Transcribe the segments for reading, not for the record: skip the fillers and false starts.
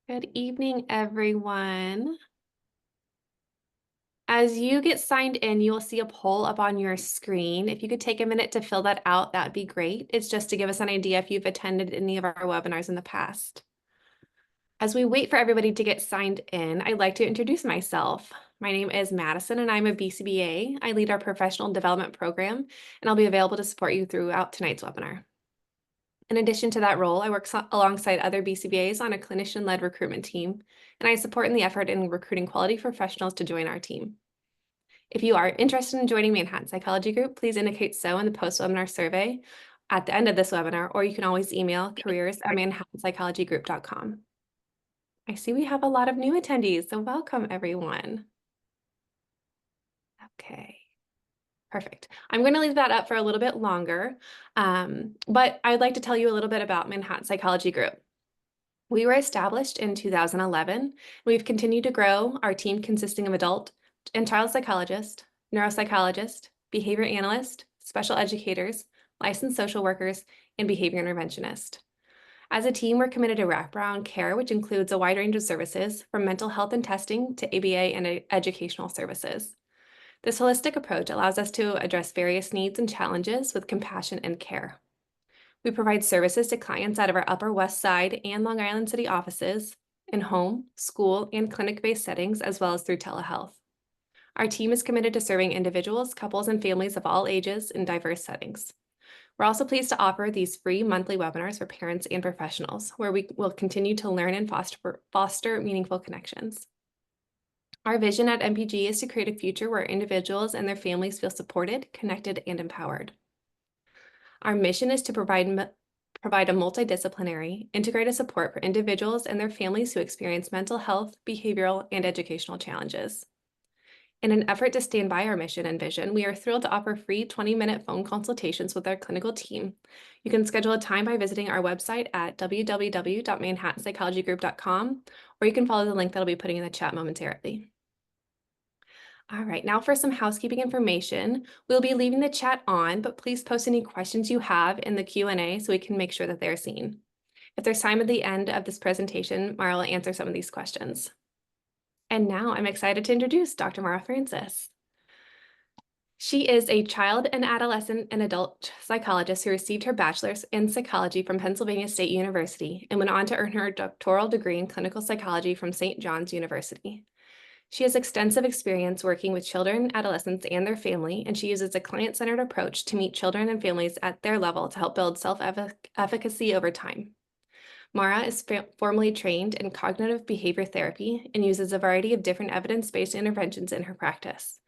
Good evening, everyone. As you get signed in, you will see a poll up on your screen. If you could take a minute to fill that out, that would be great. It's just to give us an idea if you've attended any of our webinars in the past. As we wait for everybody to get signed in, I'd like to introduce myself. My name is Madison, and I'm a BCBA. I lead our professional development program, and I'll be available to support you throughout tonight's webinar. In addition to that role, I work alongside other BCBAs on a clinician-led recruitment team, and I support in the effort in recruiting quality professionals to join our team. If you are interested in joining Manhattan Psychology Group, please indicate so in the post-webinar survey at the end of this webinar, or you can always email careers@manhattanpsychologygroup.com. I see we have a lot of new attendees, so welcome everyone. Okay. Perfect. I'm going to leave that up for a little bit longer, but I'd like to tell you a little bit about Manhattan Psychology Group. We were established in 2011. We've continued to grow our team consisting of adult and child psychologists, neuropsychologists, behavior analysts, special educators, licensed social workers, and behavior interventionists. As a team, we're committed to wraparound care, which includes a wide range of services from mental health and testing to ABA and educational services. This holistic approach allows us to address various needs and challenges with compassion and care. We provide services to clients out of our Upper West Side and Long Island City offices, in home, school, and clinic-based settings, as well as through telehealth. Our team is committed to serving individuals, couples, and families of all ages in diverse settings. We're also pleased to offer these free monthly webinars for parents and professionals, where we will continue to learn and foster meaningful connections. Our vision at MPG is to create a future where individuals and their families feel supported, connected, and empowered. Our mission is to provide a multidisciplinary, integrated support for individuals and their families who experience mental health, behavioral, and educational challenges. In an effort to stand by our mission and vision, we are thrilled to offer free 20-minute phone consultations with our clinical team. You can schedule a time by visiting our website at www.manhattanpsychologygroup.com, or you can follow the link that I'll be putting in the chat momentarily. All right, now for some housekeeping information. We'll be leaving the chat on, but please post any questions you have in the Q&A so we can make sure that they're seen. If there's time at the end of this presentation, Mara will answer some of these questions. And now I'm excited to introduce Dr. Mara Francis. She is a child and adolescent and adult psychologist who received her bachelor's in psychology from Pennsylvania State University and went on to earn her doctoral degree in clinical psychology from St. John's University. She has extensive experience working with children, adolescents, and their family, and she uses a client-centered approach to meet children and families at their level to help build self-efficacy over time. Mara is formally trained in cognitive behavior therapy and uses a variety of different evidence-based interventions in her practice.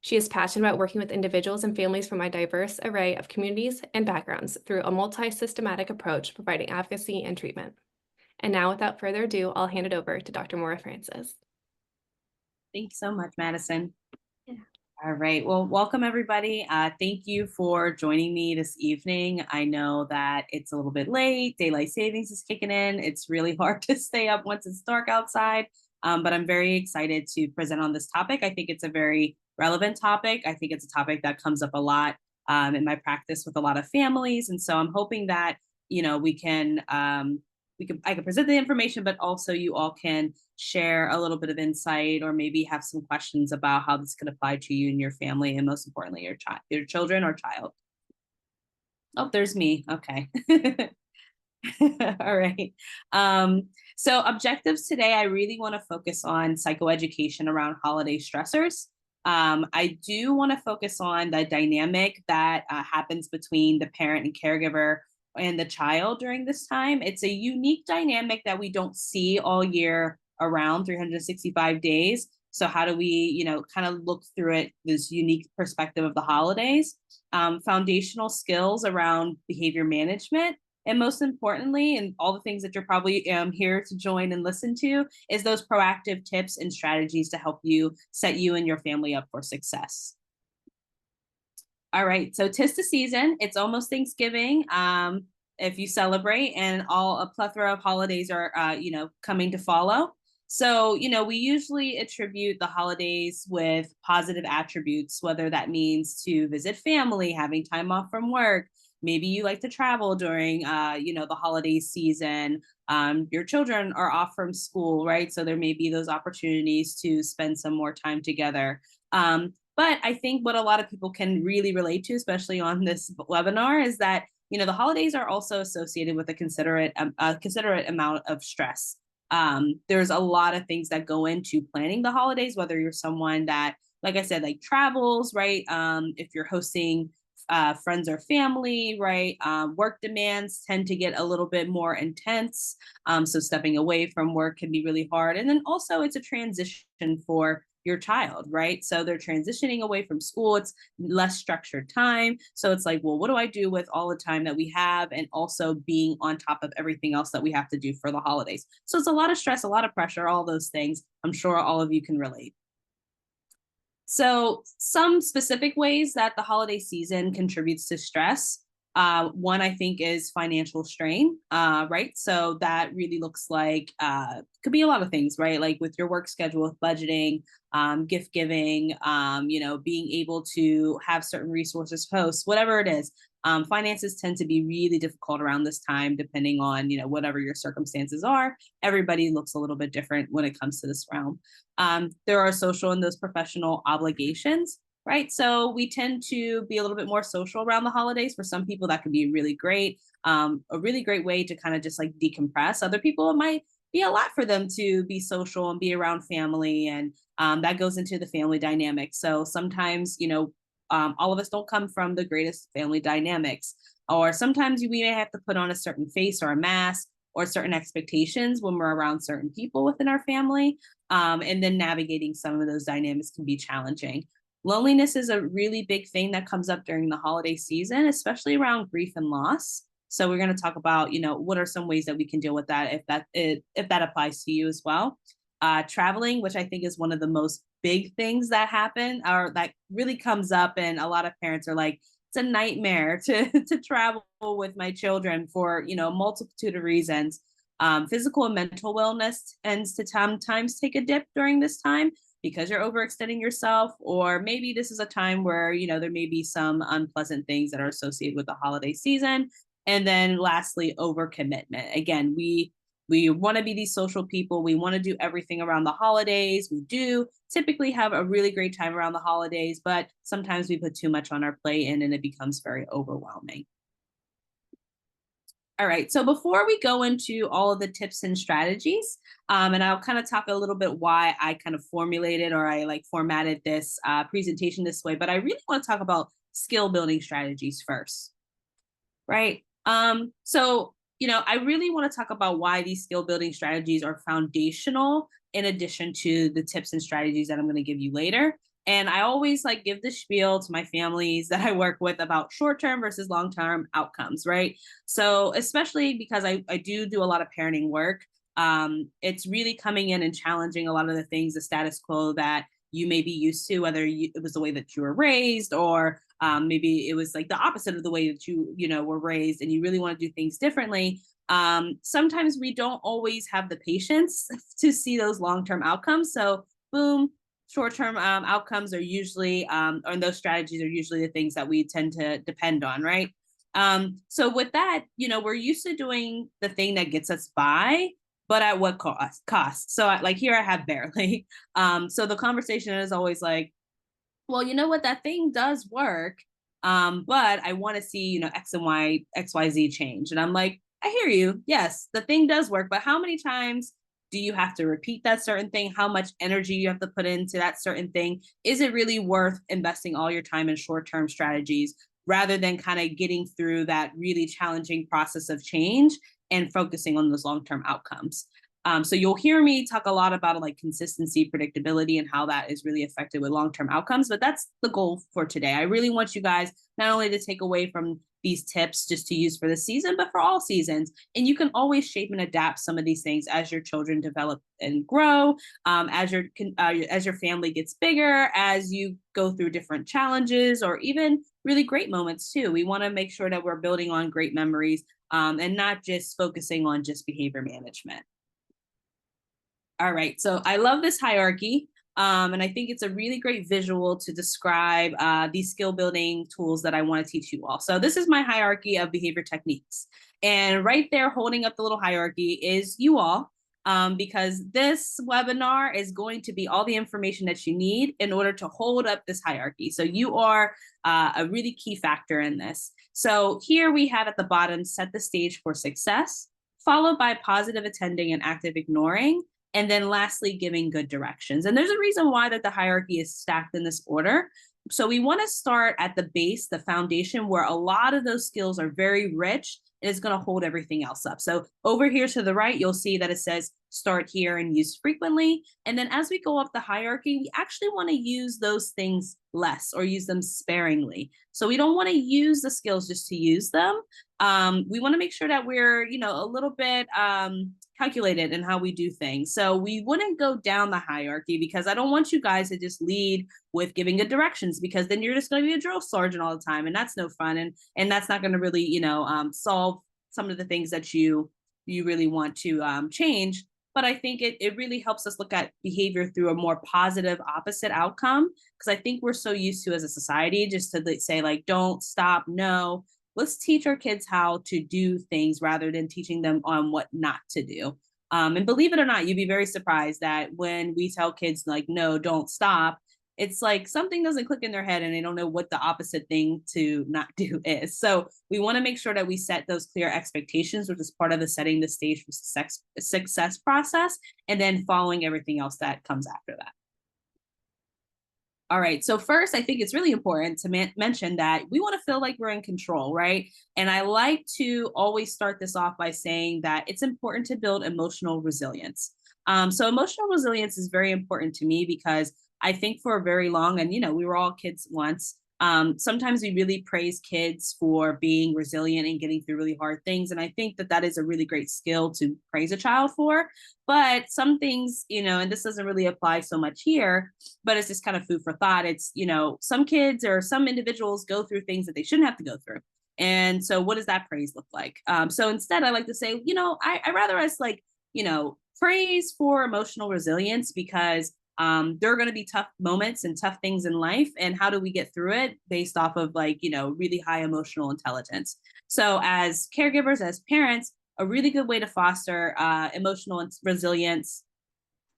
She is passionate about working with individuals and families from a diverse array of communities and backgrounds through a multi-systematic approach, providing advocacy and treatment. And now, without further ado, I'll hand it over to Dr. Mara Francis. Thanks so much, Madison. Yeah. All right. Well, welcome everybody. Thank you for joining me this evening. I know that it's a little bit late. Daylight savings is kicking in. It's really hard to stay up once it's dark outside, but I'm very excited to present on this topic. I think it's a very relevant topic. I think it's a topic that comes up a lot in my practice with a lot of families. And so I'm hoping that, I can present the information, but also you all can share a little bit of insight or maybe have some questions about how this can apply to you and your family, and most importantly, your children or child. Oh, there's me. Okay. All right. So objectives today, I really want to focus on psychoeducation around holiday stressors. I do want to focus on the dynamic that happens between the parent and caregiver and the child during this time. It's a unique dynamic that we don't see all year around 365 days. So how do we, kind of look through it, this unique perspective of the holidays, foundational skills around behavior management, and most importantly, and all the things that you're probably here to join and listen to, is those proactive tips and strategies to help you set you and your family up for success. All right, so 'tis the season. It's almost Thanksgiving. If you celebrate, and a plethora of holidays are, coming to follow. So, we usually attribute the holidays with positive attributes, whether that means to visit family, having time off from work, maybe you like to travel during, the holiday season. Your children are off from school, right? So there may be those opportunities to spend some more time together. But I think what a lot of people can really relate to, especially on this webinar, is that the holidays are also associated with a considerate amount of stress. There's a lot of things that go into planning the holidays, whether you're someone that, like I said, like travels, right? If you're hosting friends or family, right? Work demands tend to get a little bit more intense. So stepping away from work can be really hard. And then also it's a transition for your child, right? So they're transitioning away from school. It's less structured time. So it's like, well, what do I do with all the time that we have and also being on top of everything else that we have to do for the holidays? So it's a lot of stress, a lot of pressure, all those things. I'm sure all of you can relate. So, some specific ways that the holiday season contributes to stress. One, I think, is financial strain, right? So, that really looks like, could be a lot of things, right? Like with your work schedule, with budgeting, gift giving, being able to have certain resources host, whatever it is. Finances tend to be really difficult around this time, depending on, whatever your circumstances are. Everybody looks a little bit different when it comes to this realm. There are social and those professional obligations, right? So we tend to be a little bit more social around the holidays. For some people, that can be really great, a really great way to kind of just like decompress. Other people, it might be a lot for them to be social and be around family, and that goes into the family dynamic. So sometimes, all of us don't come from the greatest family dynamics, or sometimes we may have to put on a certain face or a mask or certain expectations when we're around certain people within our family. And then navigating some of those dynamics can be challenging. Loneliness is a really big thing that comes up during the holiday season, especially around grief and loss. So we're going to talk about, what are some ways that we can deal with that if that applies to you as well. Traveling, which I think is one of the most big things that happen or that really comes up, and a lot of parents are like, it's a nightmare to travel with my children for a multitude of reasons. Physical and mental wellness tends to sometimes take a dip during this time because you're overextending yourself, or maybe this is a time where there may be some unpleasant things that are associated with the holiday season. And then lastly, overcommitment. Again, we want to be these social people. We want to do everything around the holidays. We do typically have a really great time around the holidays, but sometimes we put too much on our plate and it becomes very overwhelming. All right, so before we go into all of the tips and strategies, and I'll kind of talk a little bit why I kind of formulated or I like formatted this presentation this way, but I really want to talk about skill building strategies first, right? So, I really want to talk about why these skill building strategies are foundational in addition to the tips and strategies that I'm going to give you later. And I always like give the spiel to my families that I work with about short-term versus long-term outcomes, right? So especially because I do a lot of parenting work, it's really coming in and challenging a lot of the things, the status quo that you may be used to, whether it was the way that you were raised, or maybe it was like the opposite of the way that you were raised, and you really want to do things differently. Sometimes we don't always have the patience to see those long-term outcomes. So boom, short-term outcomes are usually, or those strategies are usually the things that we tend to depend on, right? So with that, we're used to doing the thing that gets us by, but at what cost? So like here I have barely. So the conversation is always like, well, you know what, that thing does work. But I want to see, X and Y, XYZ change. And I'm like, I hear you. Yes, the thing does work, but how many times do you have to repeat that certain thing? How much energy you have to put into that certain thing? Is it really worth investing all your time in short-term strategies rather than kind of getting through that really challenging process of change and focusing on those long-term outcomes? So you'll hear me talk a lot about like consistency, predictability, and how that is really affected with long-term outcomes. But that's the goal for today. I really want you guys not only to take away from these tips just to use for the season, but for all seasons. And you can always shape and adapt some of these things as your children develop and grow, as your family gets bigger, as you go through different challenges, or even really great moments too. We want to make sure that we're building on great memories, and not just focusing on just behavior management. All right, so I love this hierarchy. And I think it's a really great visual to describe these skill building tools that I want to teach you all. So this is my hierarchy of behavior techniques. And right there, holding up the little hierarchy is you all, because this webinar is going to be all the information that you need in order to hold up this hierarchy. So you are a really key factor in this. So here we have at the bottom, set the stage for success, followed by positive attending and active ignoring. And then lastly, giving good directions. And there's a reason why that the hierarchy is stacked in this order. So we want to start at the base, the foundation, where a lot of those skills are very rich and it's going to hold everything else up. So over here to the right, you'll see that it says start here and use frequently. And then as we go up the hierarchy, we actually want to use those things less or use them sparingly. So we don't want to use the skills just to use them. We want to make sure that we're, a little bit calculated in how we do things. So we wouldn't go down the hierarchy because I don't want you guys to just lead with giving good directions, because then you're just going to be a drill sergeant all the time, and that's no fun, and that's not going to really solve some of the things that you really want to change. But I think it really helps us look at behavior through a more positive opposite outcome, because I think we're so used to as a society just to say like, don't, stop, no. Let's teach our kids how to do things rather than teaching them on what not to do. And believe it or not, you'd be very surprised that when we tell kids like, no, don't stop, it's like something doesn't click in their head and they don't know what the opposite thing to not do is. So we want to make sure that we set those clear expectations, which is part of the setting the stage for success process, and then following everything else that comes after that. All right. So first, I think it's really important to mention that we want to feel like we're in control, right? And I like to always start this off by saying that it's important to build emotional resilience. So emotional resilience is very important to me because I think for very long, and we were all kids once. Sometimes we really praise kids for being resilient and getting through really hard things. And I think that that is a really great skill to praise a child for. But some things, and this doesn't really apply so much here, but it's just kind of food for thought. It's, some kids or some individuals go through things that they shouldn't have to go through. And so what does that praise look like? So instead, I like to say, I rather us like, praise for emotional resilience, because there are going to be tough moments and tough things in life. And how do we get through it based off of like, really high emotional intelligence? So as caregivers, as parents, a really good way to foster emotional resilience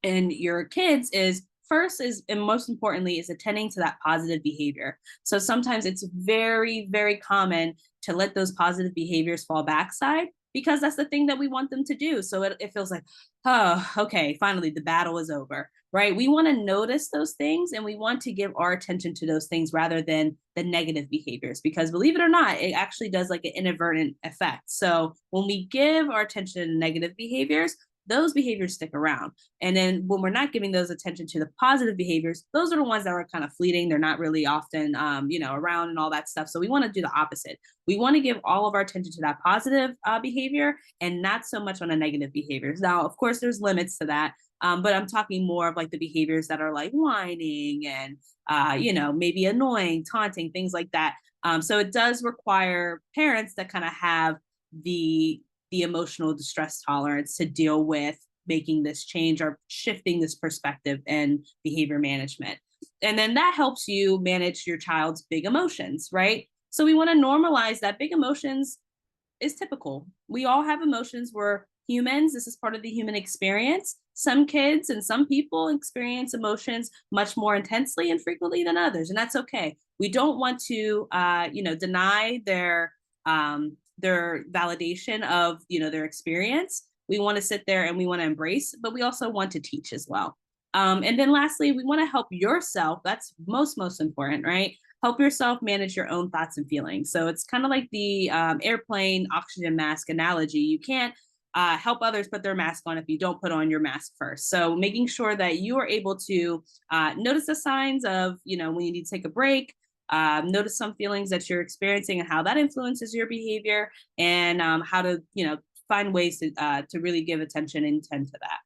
in your kids is first is, and most importantly, is attending to that positive behavior. So sometimes it's very, very common to let those positive behaviors fall backside, because that's the thing that we want them to do. So it feels like, oh, okay, finally the battle is over, right? We want to notice those things and we want to give our attention to those things rather than the negative behaviors, because believe it or not, it actually does like an inadvertent effect. So when we give our attention to negative behaviors, those behaviors stick around. And then when we're not giving those attention to the positive behaviors, those are the ones that are kind of fleeting. They're not really often, around and all that stuff. So we want to do the opposite. We want to give all of our attention to that positive behavior and not so much on the negative behaviors. Now, of course, there's limits to that. But I'm talking more of like the behaviors that are like whining and, maybe annoying, taunting, things like that. So it does require parents that kind of have the emotional distress tolerance to deal with making this change or shifting this perspective and behavior management. And then that helps you manage your child's big emotions, right? So we want to normalize that big emotions is typical. We all have emotions. We're humans. This is part of the human experience. Some kids and some people experience emotions much more intensely and frequently than others, and that's okay. We don't want to, deny their validation of their experience. We want to sit there and we want to embrace, but we also want to teach as well. And then lastly, we want to help yourself. That's most important, right? Help yourself manage your own thoughts and feelings. So it's kind of like the airplane oxygen mask analogy. You can't help others put their mask on if you don't put on your mask first. So making sure that you are able to notice the signs of when you need to take a break, notice some feelings that you're experiencing and how that influences your behavior, and how to find ways to really give attention and tend to that.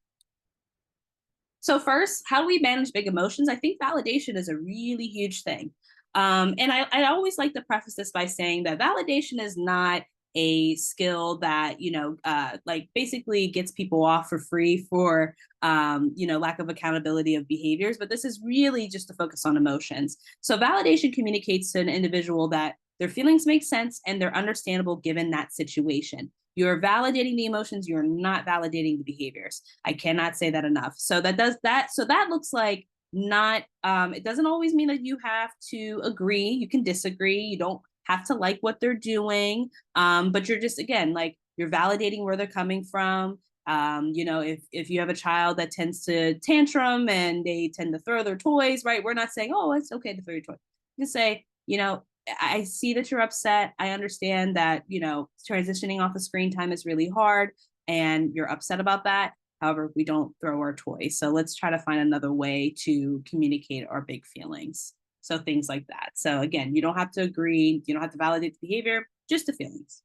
So first, how do we manage big emotions? I think validation is a really huge thing. And I always like to preface this by saying that validation is not a skill that, like basically gets people off for free for, lack of accountability of behaviors. But this is really just to focus on emotions. So validation communicates to an individual that their feelings make sense and they're understandable given that situation. You're validating the emotions, you're not validating the behaviors. I cannot say that enough. So that does that. So that looks like not, it doesn't always mean that you have to agree. You can disagree. You don't have to like what they're doing. But you're just, again, like you're validating where they're coming from. If you have a child that tends to tantrum and they tend to throw their toys, right? We're not saying, oh, it's okay to throw your toy. You can say, I see that you're upset. I understand that, transitioning off of screen time is really hard and you're upset about that. However, we don't throw our toys. So let's try to find another way to communicate our big feelings. So things like that. So again, you don't have to agree. You don't have to validate the behavior, just the feelings.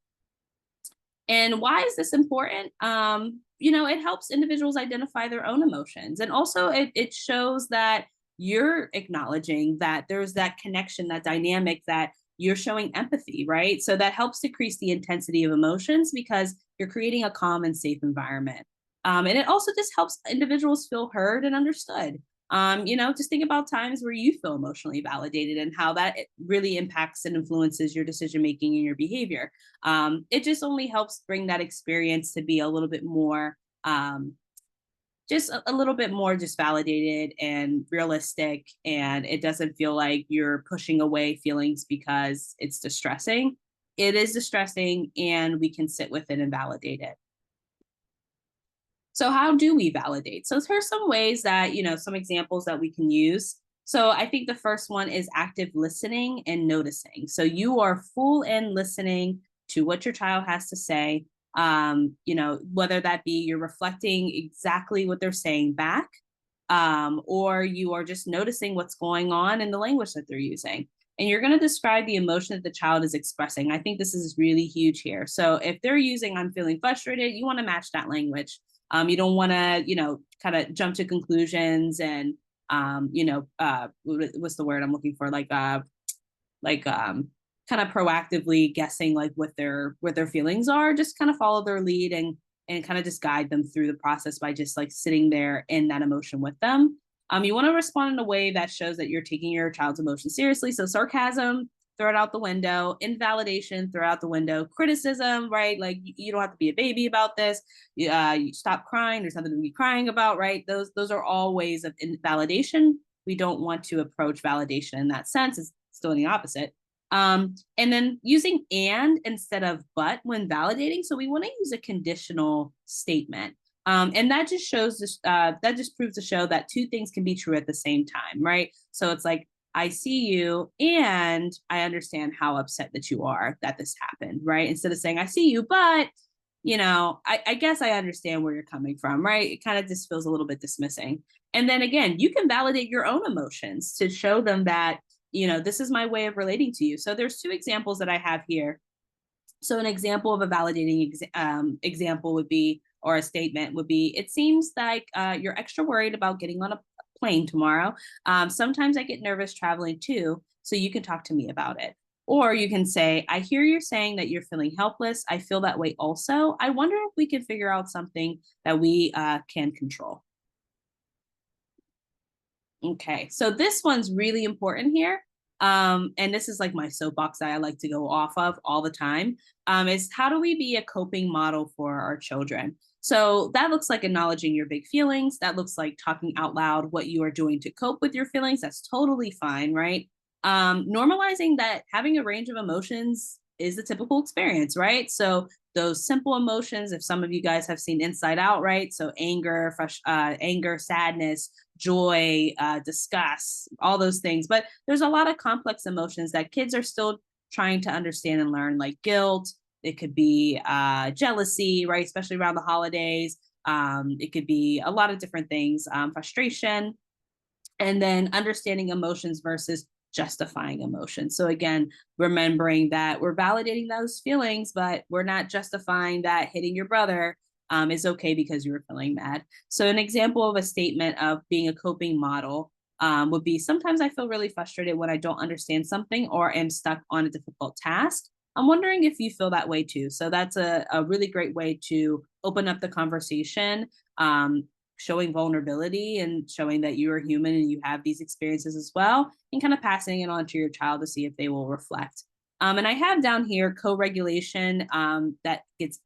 And why is this important? It helps individuals identify their own emotions. And also it shows that you're acknowledging that there's that connection, that dynamic, that you're showing empathy, right? So that helps decrease the intensity of emotions because you're creating a calm and safe environment. And it also just helps individuals feel heard and understood. Just think about times where you feel emotionally validated and how that really impacts and influences your decision making and your behavior. It just only helps bring that experience to be a little bit more, just a little bit more just validated and realistic. And it doesn't feel like you're pushing away feelings because it's distressing. It is distressing and we can sit with it and validate it. So how do we validate? So here's some ways that, some examples that we can use. So I think the first one is active listening and noticing. So you are full in listening to what your child has to say. Whether that be you're reflecting exactly what they're saying back, or you are just noticing what's going on in the language that they're using. And you're going to describe the emotion that the child is expressing. I think this is really huge here. So if they're using, I'm feeling frustrated, you want to match that language. You don't want to, kind of jump to conclusions and, what's the word I'm looking for? Kind of proactively guessing like what their feelings are. Just kind of follow their lead and kind of just guide them through the process by just like sitting there in that emotion with them. You want to respond in a way that shows that you're taking your child's emotion seriously. So sarcasm, throw it out the window. Invalidation, throw out the window. Criticism, right? Like you don't have to be a baby about this. You stop crying. There's nothing to be crying about, right? Those are all ways of invalidation. We don't want to approach validation in that sense. It's still the opposite. And then using and instead of but when validating. So we want to use a conditional statement. And that just shows this, that just proves to show that two things can be true at the same time, right? So it's like, I see you and I understand how upset that you are that this happened, right? Instead of saying, I see you, but, I guess I understand where you're coming from, right? It kind of just feels a little bit dismissing. And then again, you can validate your own emotions to show them that, this is my way of relating to you. So there's two examples that I have here. So an example of a validating example would be, or a statement would be, it seems like you're extra worried about getting on a plane tomorrow. Sometimes I get nervous traveling too, so you can talk to me about it. Or you can say, I hear you're saying that you're feeling helpless. I feel that way also. I wonder if we can figure out something that we can control. Okay, so this one's really important here. And this is like my soapbox that I like to go off of all the time, is how do we be a coping model for our children? So that looks like acknowledging your big feelings. That looks like talking out loud what you are doing to cope with your feelings. That's totally fine, right? Normalizing that having a range of emotions is the typical experience, right? So those simple emotions, if some of you guys have seen Inside Out, right? So anger, anger, sadness, joy, disgust, all those things. But there's a lot of complex emotions that kids are still trying to understand and learn, like guilt. It could be jealousy, right? Especially around the holidays. It could be a lot of different things, frustration, and then understanding emotions versus justifying emotions. So again, remembering that we're validating those feelings, but we're not justifying that hitting your brother is okay because you were feeling mad. So an example of a statement of being a coping model would be, sometimes I feel really frustrated when I don't understand something or am stuck on a difficult task. I'm wondering if you feel that way too. So that's a really great way to open up the conversation, showing vulnerability and showing that you're human and you have these experiences as well, and kind of passing it on to your child to see if they will reflect. And I have down here co-regulation, that gets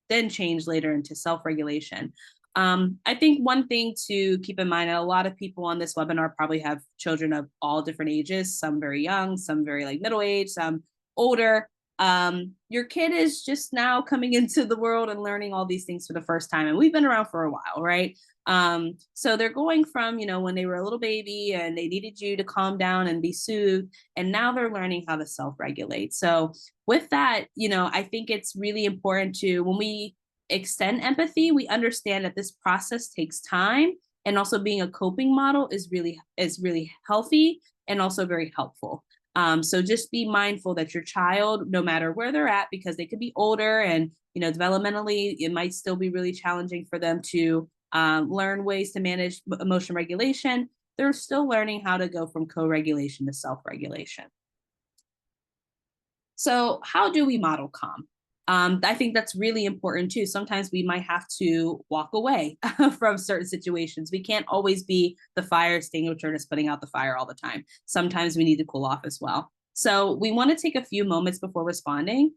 then changed later into self-regulation. I think one thing to keep in mind, and a lot of people on this webinar probably have children of all different ages, some very young, some very like middle age, some older. Your kid is just now coming into the world and learning all these things for the first time. And we've been around for a while, right? So they're going from, when they were a little baby and they needed you to calm down and be soothed, and now they're learning how to self-regulate. So with that, I think it's really important to, when we extend empathy, we understand that this process takes time, and also being a coping model is really healthy and also very helpful. So just be mindful that your child, no matter where they're at, because they could be older and developmentally, it might still be really challenging for them to learn ways to manage emotion regulation. They're still learning how to go from co-regulation to self-regulation. So how do we model calm? I think that's really important too. Sometimes we might have to walk away from certain situations. We can't always be the fire extinguisher that's putting out the fire all the time. Sometimes we need to cool off as well. So we want to take a few moments before responding.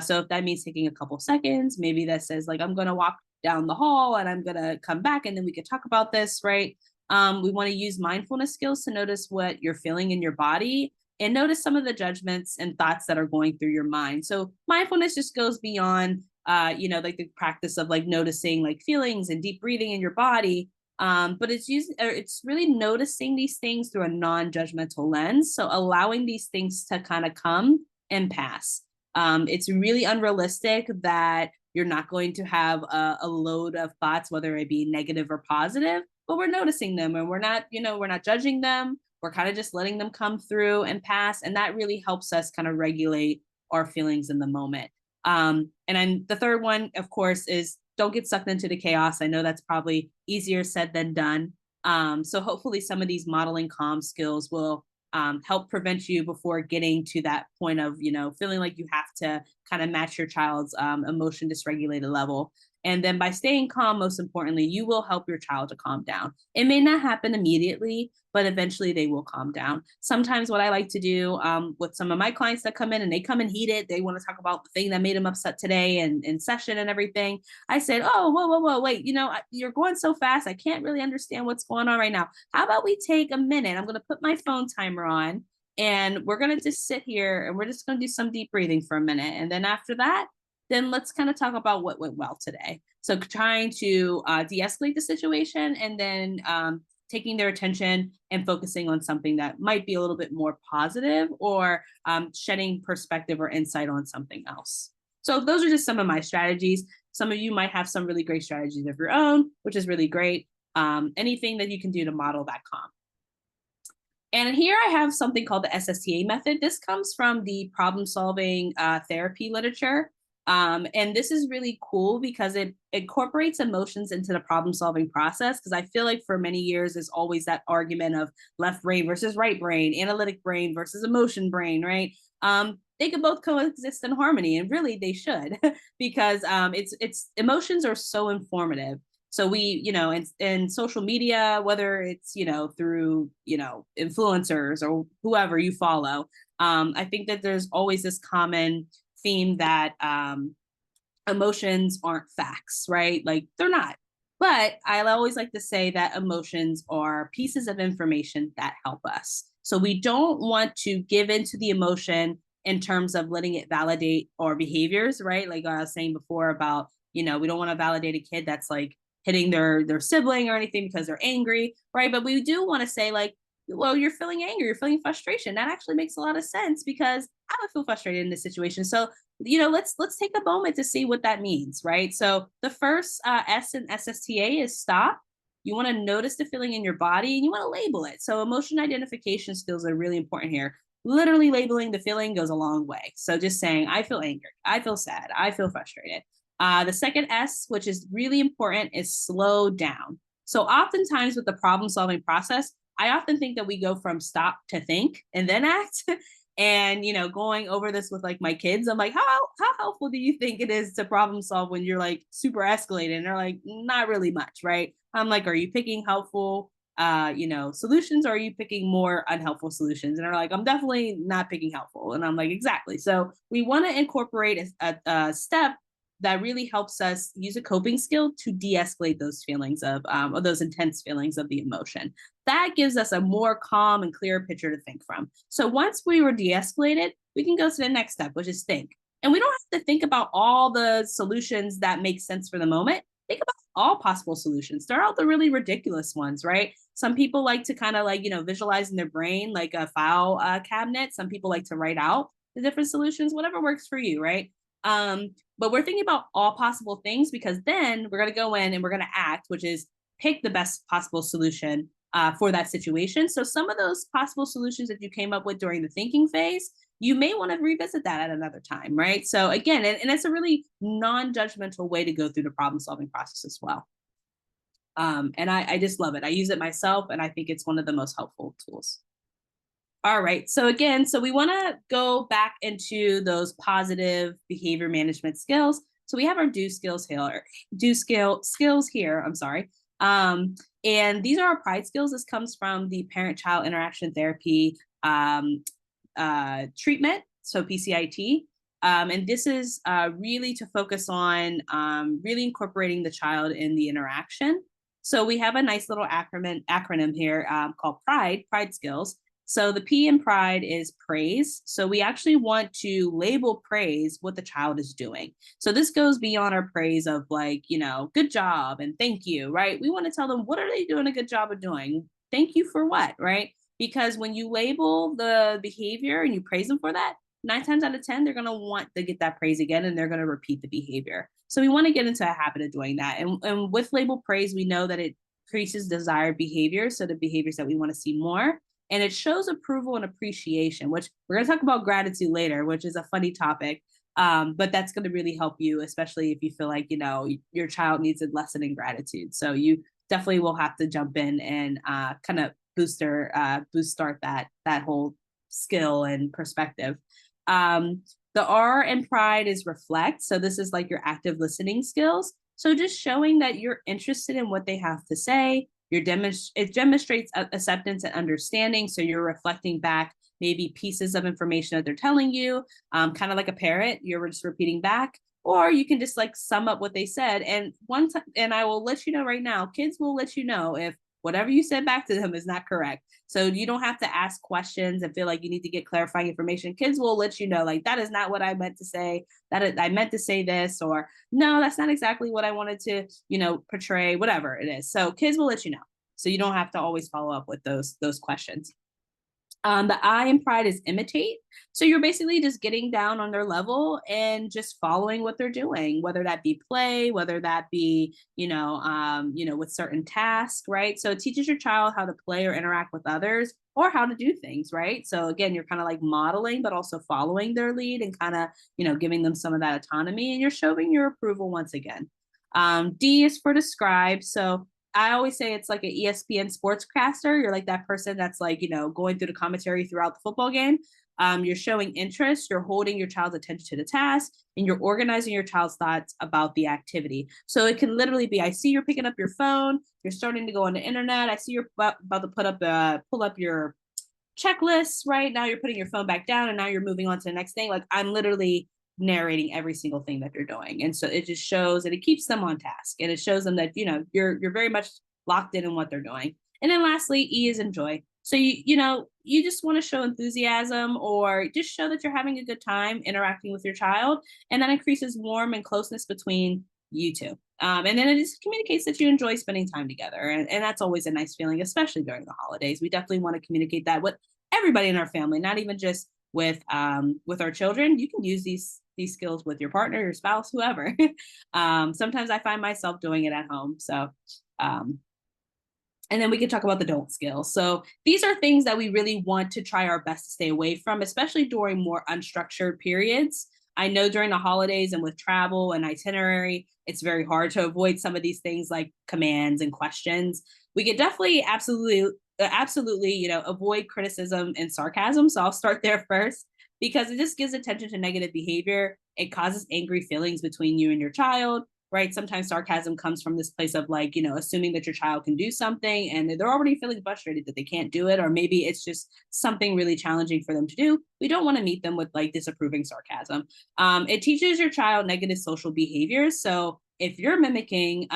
So if that means taking a couple seconds, maybe that says like, I'm going to walk down the hall and I'm going to come back and then we could talk about this, right? We want to use mindfulness skills to notice what you're feeling in your body and notice some of the judgments and thoughts that are going through your mind. So mindfulness just goes beyond, like the practice of like noticing like feelings and deep breathing in your body. But it's really noticing these things through a non-judgmental lens. So allowing these things to kind of come and pass. It's really unrealistic that you're not going to have a load of thoughts, whether it be negative or positive, but we're noticing them and we're not judging them. We're kind of just letting them come through and pass. And that really helps us kind of regulate our feelings in the moment. And then the third one, of course, is don't get sucked into the chaos. I know that's probably easier said than done. So hopefully some of these modeling calm skills will help prevent you before getting to that point of, feeling like you have to kind of match your child's emotion dysregulated level. And then by staying calm, most importantly, you will help your child to calm down. It may not happen immediately, but eventually they will calm down. Sometimes what I like to do with some of my clients that come in and they come in heated, they want to talk about the thing that made them upset today and in session and everything. I said, oh, whoa, wait, you're going so fast. I can't really understand what's going on right now. How about we take a minute? I'm going to put my phone timer on and we're going to just sit here and we're just going to do some deep breathing for a minute. And then after that, then let's kind of talk about what went well today. So trying to de-escalate the situation and then taking their attention and focusing on something that might be a little bit more positive or shedding perspective or insight on something else. So those are just some of my strategies. Some of you might have some really great strategies of your own, which is really great. Anything that you can do to model that calm. And here I have something called the SSTA method. This comes from the problem solving therapy literature. And this is really cool because it incorporates emotions into the problem solving process. Because I feel like for many years, there's always that argument of left brain versus right brain, analytic brain versus emotion brain, right? They could both coexist in harmony, and really they should, because it's emotions are so informative. So we, in social media, whether it's, through, influencers or whoever you follow, I think that there's always this common theme that emotions aren't facts, right? Like they're not. But I always like to say that emotions are pieces of information that help us. So we don't want to give into the emotion in terms of letting it validate our behaviors, right? Like I was saying before about, we don't want to validate a kid that's like hitting their sibling or anything because they're angry, right? But we do want to say like, well, you're feeling anger, you're feeling frustration. That actually makes a lot of sense because I would feel frustrated in this situation. So, let's take a moment to see what that means, right? So the first S in SSTA is stop. You want to notice the feeling in your body and you want to label it. So emotion identification skills are really important here. Literally labeling the feeling goes a long way. So just saying, I feel angry, I feel sad, I feel frustrated. The second S, which is really important, is slow down. So oftentimes with the problem solving process, I often think that we go from stop to think and then act. And, going over this with like my kids, I'm like, how helpful do you think it is to problem solve when you're like super escalated? And they're like, not really much, right? I'm like, are you picking helpful, solutions, or are you picking more unhelpful solutions? And they're like, I'm definitely not picking helpful. And I'm like, exactly. So we want to incorporate a step that really helps us use a coping skill to de-escalate those feelings or those intense feelings of the emotion. That gives us a more calm and clear picture to think from. So once we were de-escalated, we can go to the next step, which is think. And we don't have to think about all the solutions that make sense for the moment. Think about all possible solutions. Start out the really ridiculous ones, right? Some people like to kind of like, visualize in their brain like a file cabinet. Some people like to write out the different solutions, whatever works for you, right? But we're thinking about all possible things, because then we're going to go in and we're going to act, which is pick the best possible solution for that situation. So some of those possible solutions that you came up with during the thinking phase, you may want to revisit that at another time, right? So again, and it's a really non-judgmental way to go through the problem solving process as well. And I just love it. I use it myself, and I think it's one of the most helpful tools. All right. So again, we want to go back into those positive behavior management skills. So we have our skills here. I'm sorry. And these are our pride skills. This comes from the parent-child interaction therapy treatment, so PCIT. And this is really to focus on really incorporating the child in the interaction. So we have a nice little acronym here called pride skills. So the P in pride is praise. So we actually want to label praise what the child is doing. So this goes beyond our praise of like, good job and thank you, right? We want to tell them, what are they doing a good job of doing? Thank you for what, right? Because when you label the behavior and you praise them for that, 9 times out of 10, they're going to want to get that praise again, and they're going to repeat the behavior. So we want to get into a habit of doing that. And with label praise, we know that it increases desired behavior. So the behaviors that we want to see more. And it shows approval and appreciation, which we're going to talk about gratitude later, which is a funny topic. But that's going to really help you, especially if you feel like, your child needs a lesson in gratitude. So you definitely will have to jump in and kind of start that whole skill and perspective. The R in pride is reflect. So this is like your active listening skills. So just showing that you're interested in what they have to say. It demonstrates acceptance and understanding. So you're reflecting back maybe pieces of information that they're telling you, kind of like a parrot, you're just repeating back. Or you can just like sum up what they said. And and I will let you know right now, kids will let you know if whatever you said back to them is not correct. So you don't have to ask questions and feel like you need to get clarifying information. Kids will let you know, like, that is not what I meant to say. I meant to say this, or no, that's not exactly what I wanted to, portray, whatever it is. So kids will let you know. So you don't have to always follow up with those questions. The I in pride is imitate. So you're basically just getting down on their level and just following what they're doing, whether that be play, whether that be, with certain tasks, right? So it teaches your child how to play or interact with others, or how to do things, right? So again, you're kind of like modeling, but also following their lead and kind of, giving them some of that autonomy, and you're showing your approval once again. D is for describe. So I always say it's like an ESPN sportscaster. You're like that person that's like, going through the commentary throughout the football game. You're showing interest, you're holding your child's attention to the task, and you're organizing your child's thoughts about the activity. So it can literally be, I see you're picking up your phone, you're starting to go on the internet, I see you're about to pull up your checklist, right? Now you're putting your phone back down, and now you're moving on to the next thing. Like, I'm literally narrating every single thing that you're doing. And so it just shows, and it keeps them on task, and it shows them that, you're very much locked in what they're doing. And then lastly, E is enjoy. So you just want to show enthusiasm, or just show that you're having a good time interacting with your child. And that increases warmth and closeness between you two. And then it just communicates that you enjoy spending time together. And that's always a nice feeling, especially during the holidays. We definitely want to communicate that with everybody in our family, not even just with our children. You can use these skills with your partner, your spouse, whoever. Sometimes I find myself doing it at home. So and then we can talk about the don't skills. So these are things that we really want to try our best to stay away from, especially during more unstructured periods. I know during the holidays and with travel and itinerary, it's very hard to avoid some of these things like commands and questions. We could definitely absolutely absolutely, avoid criticism and sarcasm. So I'll start there first because it just gives attention to negative behavior. It causes angry feelings between you and your child, right? Sometimes sarcasm comes from this place of like, assuming that your child can do something and they're already feeling frustrated that they can't do it, or maybe it's just something really challenging for them to do. We don't want to meet them with like disapproving sarcasm. It teaches your child negative social behaviors. So if you're mimicking,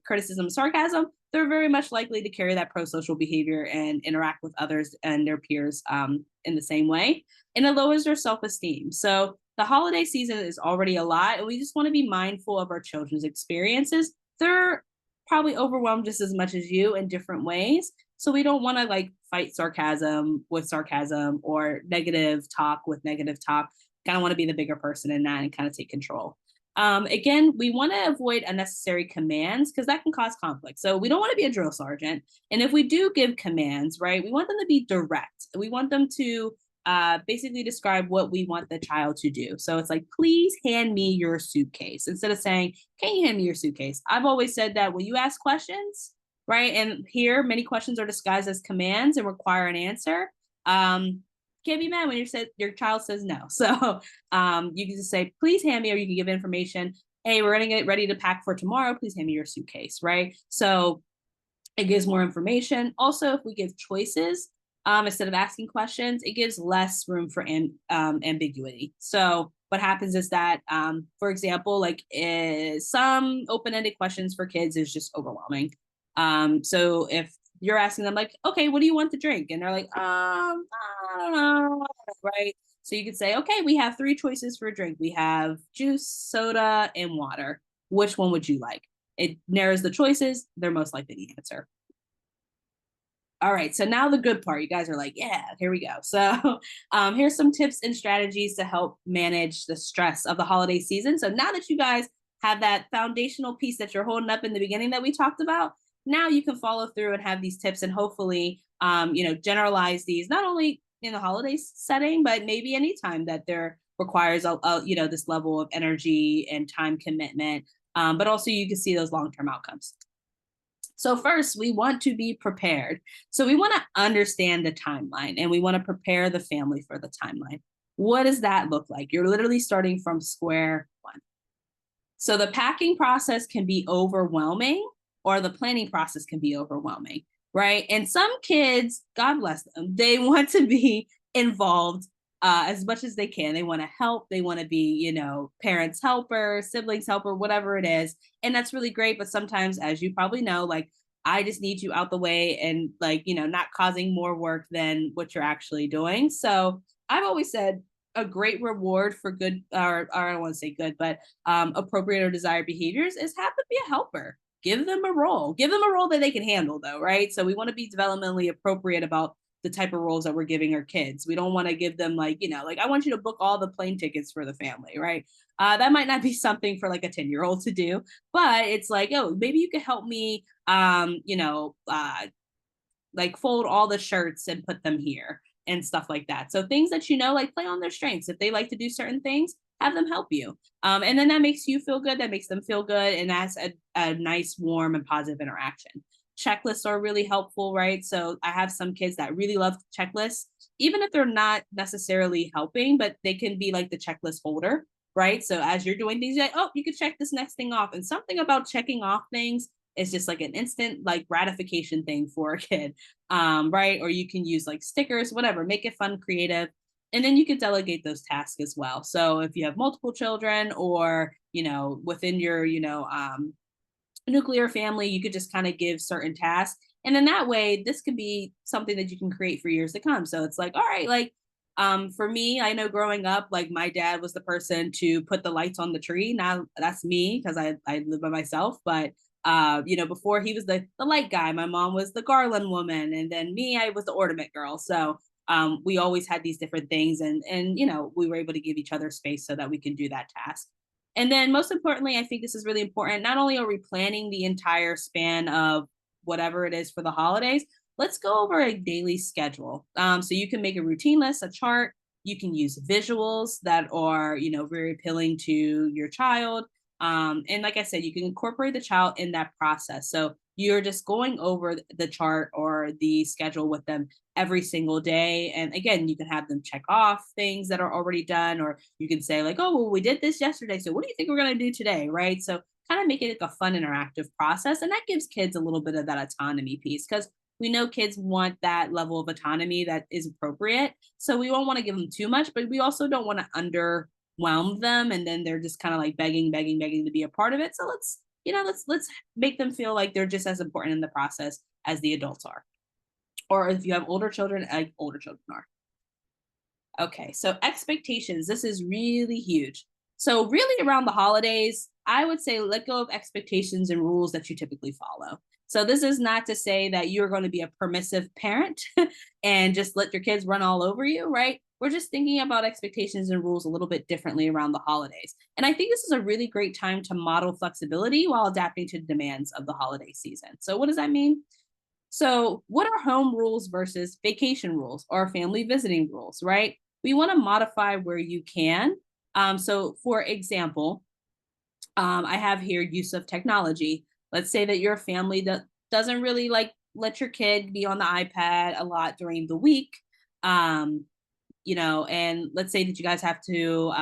criticism, sarcasm, they're very much likely to carry that pro-social behavior and interact with others and their peers in the same way. And it lowers their self-esteem. So the holiday season is already a lot, and we just want to be mindful of our children's experiences. They're probably overwhelmed just as much as you in different ways. So we don't want to like fight sarcasm with sarcasm or negative talk with negative talk. Kind of want to be the bigger person in that and kind of take control. Again, we want to avoid unnecessary commands because that can cause conflict. So we don't want to be a drill sergeant. And if we do give commands, right, we want them to be direct. We want them to basically describe what we want the child to do. So it's like, please hand me your suitcase instead of saying, can you hand me your suitcase? I've always said that when you ask questions, right, and here many questions are disguised as commands and require an answer. Can't be mad when your child says no. So you can just say, please hand me, or you can give information. Hey, we're gonna get ready to pack for tomorrow. Please hand me your suitcase, right? So it gives more information. Also, if we give choices instead of asking questions, it gives less room for ambiguity. So what happens is that, for example, like some open-ended questions for kids is just overwhelming. So if you're asking them like, okay, what do you want to drink? And they're like, I don't know, right? So you could say, okay, we have 3 choices for a drink. We have juice, soda, and water. Which one would you like? It narrows the choices. They're most likely to answer. All right, so now the good part. You guys are like, yeah, here we go. So here's some tips and strategies to help manage the stress of the holiday season. So now that you guys have that foundational piece that you're holding up in the beginning that we talked about, now you can follow through and have these tips and hopefully, generalize these not only in the holiday setting, but maybe anytime that there requires this level of energy and time commitment. But also you can see those long-term outcomes. So first, we want to be prepared. So we want to understand the timeline and we want to prepare the family for the timeline. What does that look like? You're literally starting from square one. So the packing process can be overwhelming or the planning process can be overwhelming, right? And some kids, God bless them, they want to be involved as much as they can. They want to help. They want to be, parents helper, siblings helper, whatever it is. And that's really great. But sometimes, as you probably know, like, I just need you out the way and like, not causing more work than what you're actually doing. So I've always said a great reward for good, or I don't want to say good, but appropriate or desired behaviors is have them be a helper. Give them a role. Give them a role that they can handle, though, right? So we want to be developmentally appropriate about the type of roles that we're giving our kids. We don't want to give them like, I want you to book all the plane tickets for the family, right? That might not be something for like a 10-year-old to do, but it's like, oh, maybe you could help me, like fold all the shirts and put them here and stuff like that. So things that, like play on their strengths. If they like to do certain things, have them help you. And then that makes you feel good. That makes them feel good. And that's a nice, warm, and positive interaction. Checklists are really helpful, right? So I have some kids that really love checklists, even if they're not necessarily helping, but they can be like the checklist holder, right? So as you're doing things, you're like, oh, you could check this next thing off. And something about checking off things is just like an instant like gratification thing for a kid, right? Or you can use like stickers, whatever, make it fun, creative. And then you could delegate those tasks as well. So if you have multiple children or, within your, nuclear family, you could just kind of give certain tasks. And then that way, this could be something that you can create for years to come. So it's like, all right, like for me, I know growing up, like my dad was the person to put the lights on the tree. Now that's me because I live by myself. But before he was the light guy, my mom was the garland woman, and then me, I was the ornament girl. So we always had these different things, and we were able to give each other space so that we can do that task. And then most importantly, I think this is really important. Not only are we planning the entire span of whatever it is for the holidays, let's go over a daily schedule. So you can make a routine list, a chart. You can use visuals that are, very appealing to your child. And like I said, you can incorporate the child in that process. So you're just going over the chart or the schedule with them every single day. And again, you can have them check off things that are already done, or you can say, like, oh, well, we did this yesterday. So what do you think we're going to do today? Right. So kind of make it like a fun, interactive process. And that gives kids a little bit of that autonomy piece, because we know kids want that level of autonomy that is appropriate. So we won't want to give them too much, but we also don't want to underwhelm them. And then they're just kind of like begging, begging, begging to be a part of it. So let's make them feel like they're just as important in the process as the adults are. Or if you have older children, like older children are. Okay, so expectations. This is really huge. So, really, around the holidays, I would say let go of expectations and rules that you typically follow. So, this is not to say that you're going to be a permissive parent and just let your kids run all over you, right? We're just thinking about expectations and rules a little bit differently around the holidays. And I think this is a really great time to model flexibility while adapting to the demands of the holiday season. So, what does that mean? So, what are home rules versus vacation rules or family visiting rules, right? We want to modify where you can. So, for example, I have here use of technology. Let's say that your family doesn't really like let your kid be on the iPad a lot during the week. Um, and let's say that you guys have to,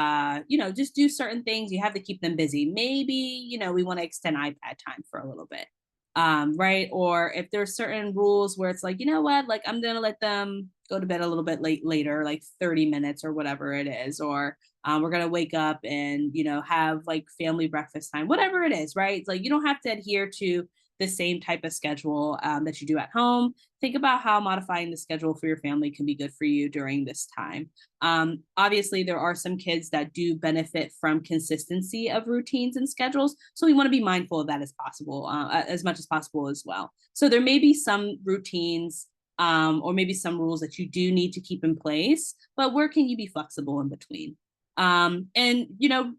just do certain things. You have to keep them busy. Maybe, we want to extend iPad time for a little bit. Right. Or if there's certain rules where it's like, you know what, like I'm going to let them go to bed a little bit later, like 30 minutes or whatever it is. Or we're going to wake up and, have like family breakfast time, whatever it is. Right. It's like you don't have to adhere to the same type of schedule that you do at home. Think about how modifying the schedule for your family can be good for you during this time. Obviously, there are some kids that do benefit from consistency of routines and schedules. So we want to be mindful of that as possible, as much as possible as well. So there may be some routines or maybe some rules that you do need to keep in place, but where can you be flexible in between? And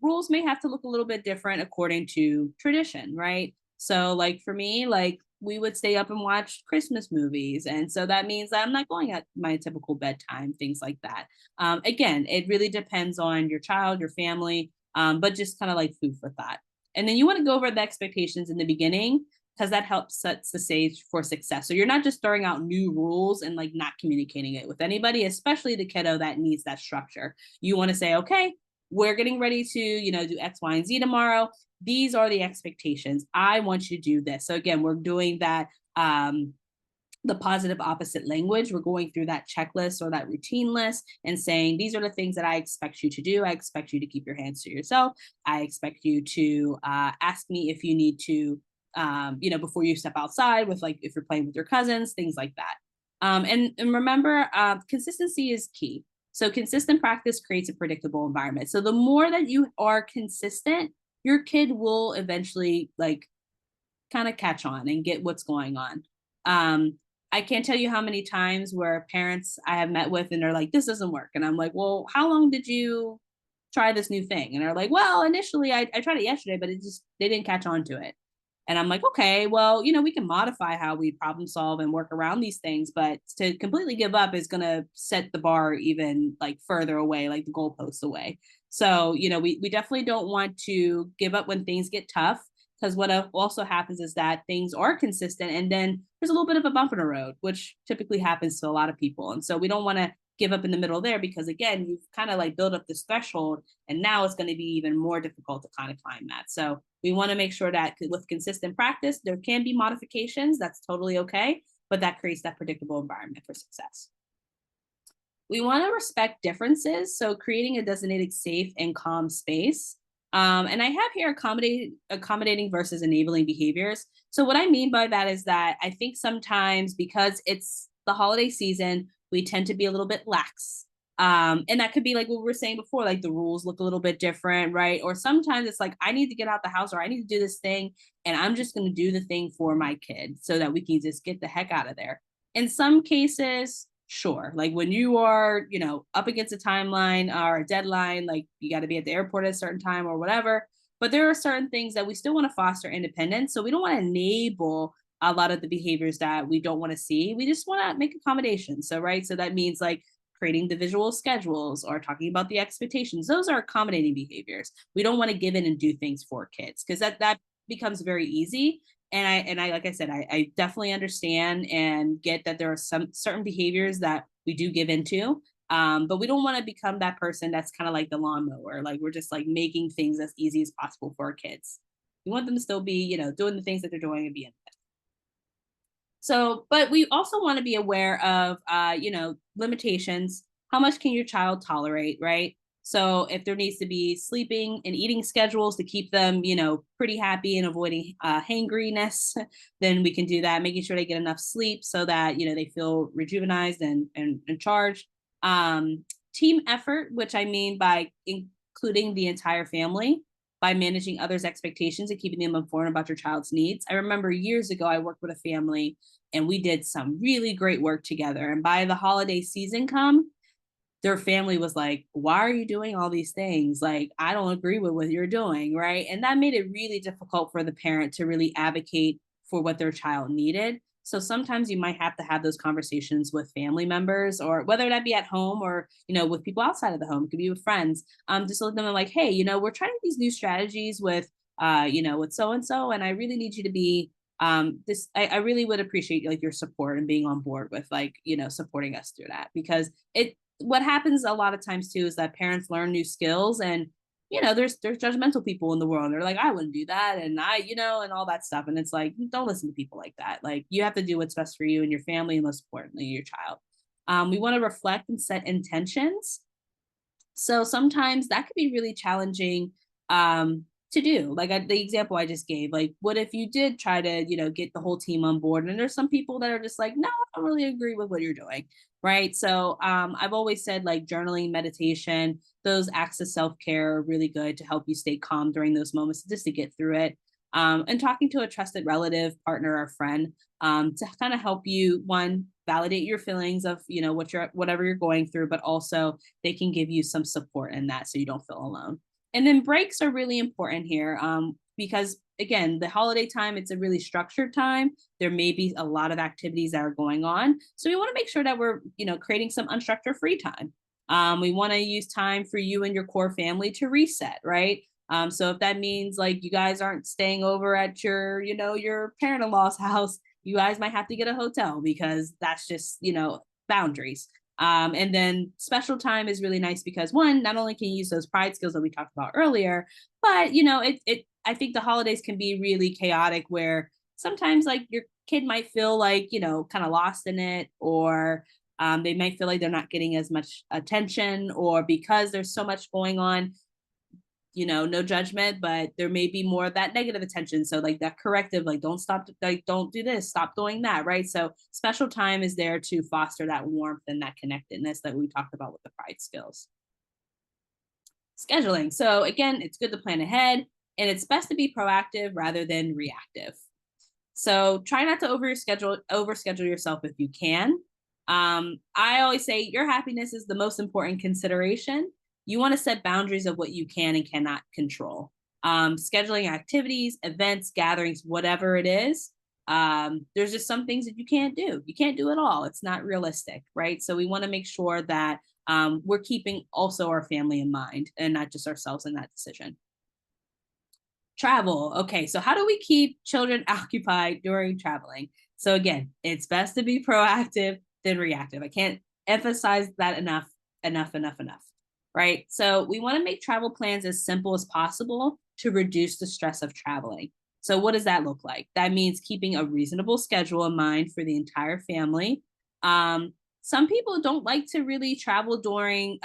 rules may have to look a little bit different according to tradition, right? So, like for me, like we would stay up and watch Christmas movies. And so that means that I'm not going at my typical bedtime, things like that. Again, it really depends on your child, your family, but just kind of like food for thought. And then you want to go over the expectations in the beginning, because that helps sets the stage for success. So you're not just throwing out new rules and like not communicating it with anybody, especially the kiddo that needs that structure. You want to say, okay, we're getting ready to, do X, Y, and Z tomorrow. These are the expectations. I want you to do this. So again, we're doing that the positive opposite language. We're going through that checklist or that routine list and saying, these are the things that I expect you to do. I expect you to keep your hands to yourself. I expect you to ask me if you need to, before you step outside with like, if you're playing with your cousins, things like that. And remember, consistency is key. So consistent practice creates a predictable environment. So the more that you are consistent, your kid will eventually like kind of catch on and get what's going on. I can't tell you how many times where parents I have met with and they're like, this doesn't work. And I'm like, well, how long did you try this new thing? And they're like, well, initially I tried it yesterday, but they didn't catch on to it. And I'm like, okay, well, we can modify how we problem solve and work around these things, but to completely give up is going to set the bar even like further away, like the goalposts away. So, we definitely don't want to give up when things get tough, because what also happens is that things are consistent and then there's a little bit of a bump in the road, which typically happens to a lot of people. And so we don't want to give up in the middle there, because again, you've kind of like built up this threshold and now it's going to be even more difficult to kind of climb that. So we want to make sure that with consistent practice, there can be modifications. That's totally okay, but that creates that predictable environment for success. We want to respect differences. So creating a designated safe and calm space. And I have here accommodating versus enabling behaviors. So what I mean by that is that I think sometimes because it's the holiday season, we tend to be a little bit lax. And that could be like what we were saying before, like the rules look a little bit different, right? Or sometimes it's like, I need to get out the house or I need to do this thing. And I'm just going to do the thing for my kid so that we can just get the heck out of there. In some cases, sure. Like when you are, up against a timeline or a deadline, like you got to be at the airport at a certain time or whatever. But there are certain things that we still want to foster independence. So we don't want to enable a lot of the behaviors that we don't want to see. We just want to make accommodations. So, right. So that means like creating the visual schedules or talking about the expectations. Those are accommodating behaviors. We don't want to give in and do things for kids, because that becomes very easy. And I like I said, I definitely understand and get that there are some certain behaviors that we do give into. But we don't want to become that person that's kind of like the lawnmower. Like we're just like making things as easy as possible for our kids. We want them to still be, doing the things that they're doing and being. So, but we also want to be aware of, limitations. How much can your child tolerate, right? So, if there needs to be sleeping and eating schedules to keep them, pretty happy and avoiding hangriness, then we can do that. Making sure they get enough sleep so that they feel rejuvenated and charged. Team effort, which I mean by including the entire family by managing others' expectations and keeping them informed about your child's needs. I remember years ago, I worked with a family and we did some really great work together. And by the holiday season come, their family was like, why are you doing all these things? Like, I don't agree with what you're doing. Right. And that made it really difficult for the parent to really advocate for what their child needed. So sometimes you might have to have those conversations with family members, or whether that be at home or, with people outside of the home, it could be with friends. Just let them know like, hey, we're trying these new strategies with so and so. And I really need you to be this I really would appreciate like your support and being on board with like supporting us through that, because it what happens a lot of times too is that parents learn new skills, and there's judgmental people in the world. They're like, I wouldn't do that, and and all that stuff. And it's like, don't listen to people like that. Like, you have to do what's best for you and your family, and most importantly, your child. We want to reflect and set intentions. So sometimes that could be really challenging to do. Like the example I just gave, like, what if you did try to, get the whole team on board? And there's some people that are just like, no, I don't really agree with what you're doing. Right. So I've always said like journaling, meditation, those acts of self care are really good to help you stay calm during those moments, just to get through it. And talking to a trusted relative, partner, or friend to kind of help you, one, validate your feelings of whatever you're going through, but also they can give you some support in that so you don't feel alone. And then breaks are really important here, because again, the holiday time, it's a really structured time. There may be a lot of activities that are going on, so we want to make sure that we're creating some unstructured free time. We want to use time for you and your core family to reset, right? So if that means like you guys aren't staying over at your parent-in-law's house, you guys might have to get a hotel, because that's just boundaries. And then special time is really nice because, one, not only can you use those pride skills that we talked about earlier, but it I think the holidays can be really chaotic, where sometimes like your kid might feel like kind of lost in it, or they might feel like they're not getting as much attention, or because there's so much going on, no judgment, but there may be more of that negative attention. So like that corrective, like don't stop, like don't do this, stop doing that, right? So special time is there to foster that warmth and that connectedness that we talked about with the pride skills. Scheduling. So again, it's good to plan ahead, and it's best to be proactive rather than reactive. So try not to overschedule yourself if you can. I always say your happiness is the most important consideration. You want to set boundaries of what you can and cannot control. Scheduling activities, events, gatherings, whatever it is. There's just some things that you can't do. You can't do it all. It's not realistic, right? So we want to make sure that we're keeping also our family in mind and not just ourselves in that decision. Travel. Okay, so how do we keep children occupied during traveling? So again, it's best to be proactive than reactive. I can't emphasize that enough. Right? So we want to make travel plans as simple as possible to reduce the stress of traveling. So what does that look like? That means keeping a reasonable schedule in mind for the entire family. Some people don't like to really travel during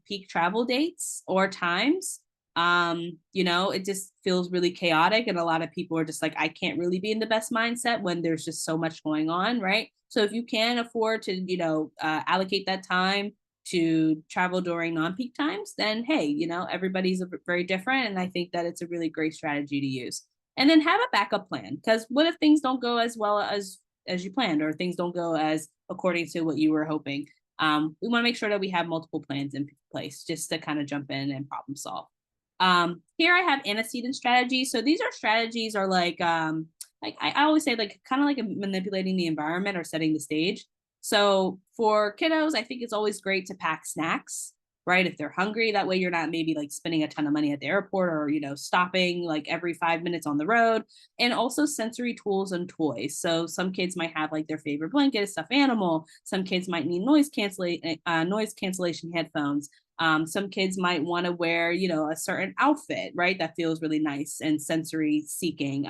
peak travel dates or times. It just feels really chaotic, and a lot of people are just like, I can't really be in the best mindset when there's just so much going on, right? So if you can afford to allocate that time to travel during non-peak times, then hey, everybody's very different, and I think that it's a really great strategy to use. And then have a backup plan, because what if things don't go as well as you planned, or things don't go as according to what you were hoping? We want to make sure that we have multiple plans in place just to kind of jump in and problem solve. Here I have antecedent strategies. So these are strategies are like I always say, like kind of like manipulating the environment or setting the stage. So for kiddos, I think it's always great to pack snacks, right? If they're hungry, that way you're not maybe like spending a ton of money at the airport or, stopping like every 5 minutes on the road. And also sensory tools and toys. So some kids might have like their favorite blanket, a stuffed animal. Some kids might need noise cancellation headphones. Some kids might want to wear, a certain outfit, right? That feels really nice and sensory seeking.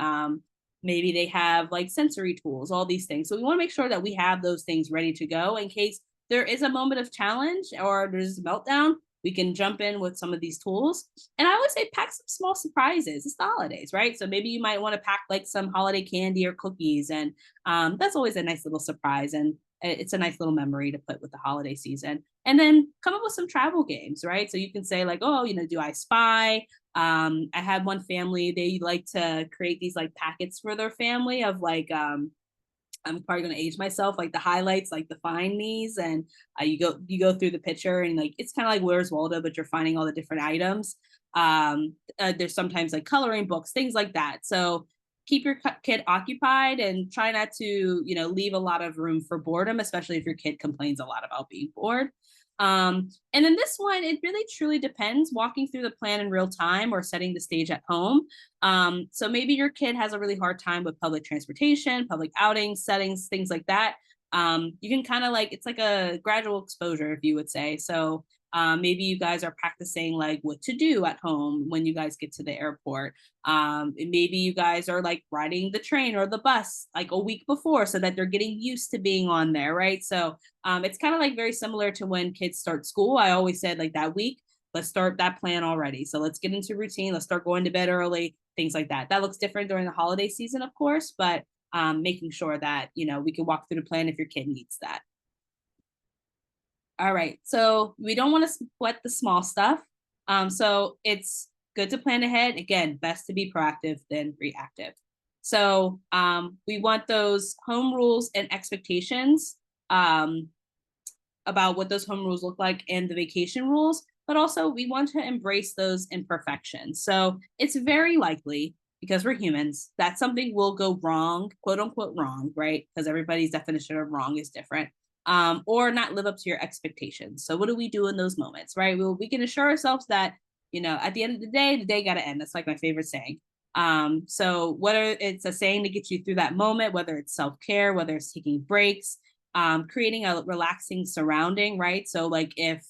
Maybe they have like sensory tools, all these things. So we want to make sure that we have those things ready to go in case there is a moment of challenge or there's a meltdown. We can jump in with some of these tools. And I always say pack some small surprises. It's the holidays, right? So maybe you might want to pack like some holiday candy or cookies. And that's always a nice little surprise. And it's a nice little memory to put with the holiday season. And then come up with some travel games, right? So you can say, like, oh, do I spy? I had one family, they like to create these like packets for their family of like I'm probably going to age myself, like the highlights, like the find these, and you go through the picture, and like it's kind of like Where's Waldo, but you're finding all the different items. There's sometimes like coloring books, things like that. So keep your kid occupied and try not to leave a lot of room for boredom, especially if your kid complains a lot about being bored. And then this one, it really truly depends, walking through the plan in real time or setting the stage at home. So maybe your kid has a really hard time with public transportation, public outings, settings, things like that. You can kind of like, it's like a gradual exposure, if you would say. So maybe you guys are practicing like what to do at home when you guys get to the airport. And maybe you guys are like riding the train or the bus like a week before so that they're getting used to being on there, right? So it's kind of like very similar to when kids start school. I always said like that week, let's start that plan already. So let's get into routine. Let's start going to bed early, things like that. That looks different during the holiday season, of course, but making sure that, we can walk through the plan if your kid needs that. All right. So we don't want to sweat the small stuff. So it's good to plan ahead. Again, best to be proactive than reactive. So we want those home rules and expectations about what those home rules look like and the vacation rules, but also we want to embrace those imperfections. So it's very likely, because we're humans, that something will go wrong, quote unquote wrong, right? Because everybody's definition of wrong is different. Or not live up to your expectations. So what do we do in those moments, right? Well, we can assure ourselves that, at the end of the day got to end. That's like my favorite saying. So whether it's a saying to get you through that moment, whether it's self-care, whether it's taking breaks, creating a relaxing surrounding, right? So like if,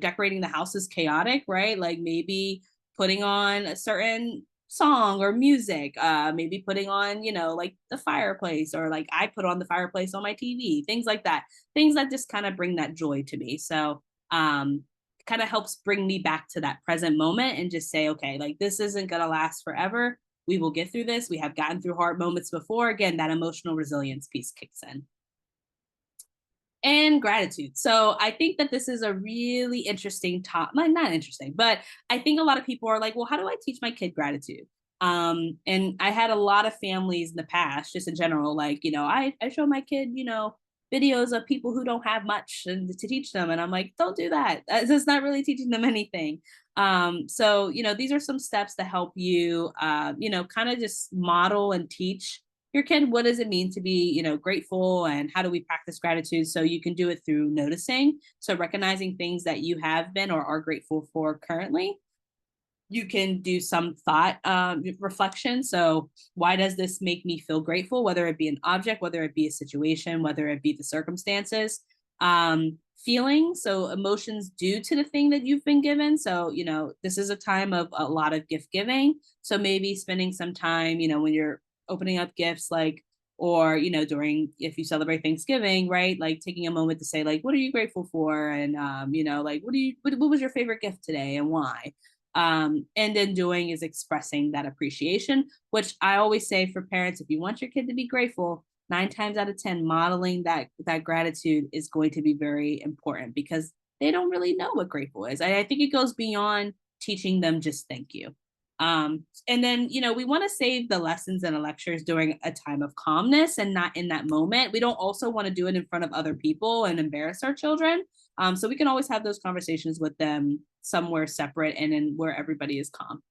decorating the house is chaotic, right? Like maybe putting on a certain song or music, maybe putting on, like the fireplace, or like I put on the fireplace on my TV, things like that, things that just kind of bring that joy to me. So kind of helps bring me back to that present moment and just say, okay, like this isn't going to last forever. We will get through this. We have gotten through hard moments before. Again, that emotional resilience piece kicks in. And gratitude. So I think that this is a really interesting topic. Not interesting, but I think a lot of people are like, well, how do I teach my kid gratitude? And I had a lot of families in the past, just in general, like, I show my kid, videos of people who don't have much and to teach them. And I'm like, don't do that. That's not really teaching them anything. So, these are some steps to help you, kind of just model and teach your kid what does it mean to be grateful, and how do we practice gratitude. So you can do it through noticing, so recognizing things that you have been or are grateful for currently. You can do some thought reflection. So why does this make me feel grateful, whether it be an object, whether it be a situation, whether it be the circumstances. Feeling, so emotions due to the thing that you've been given. So this is a time of a lot of gift giving, so maybe spending some time when you're opening up gifts, like, or during, if you celebrate Thanksgiving, right, like taking a moment to say like, what are you grateful for, and like what was your favorite gift today and why. And then doing is expressing that appreciation, which I always say for parents, if you want your kid to be grateful, 9 times out of 10 modeling that gratitude is going to be very important, because they don't really know what grateful is. I think it goes beyond teaching them just thank you. And then, we want to save the lessons and the lectures during a time of calmness and not in that moment. We don't also want to do it in front of other people and embarrass our children. So we can always have those conversations with them somewhere separate and in where everybody is calm.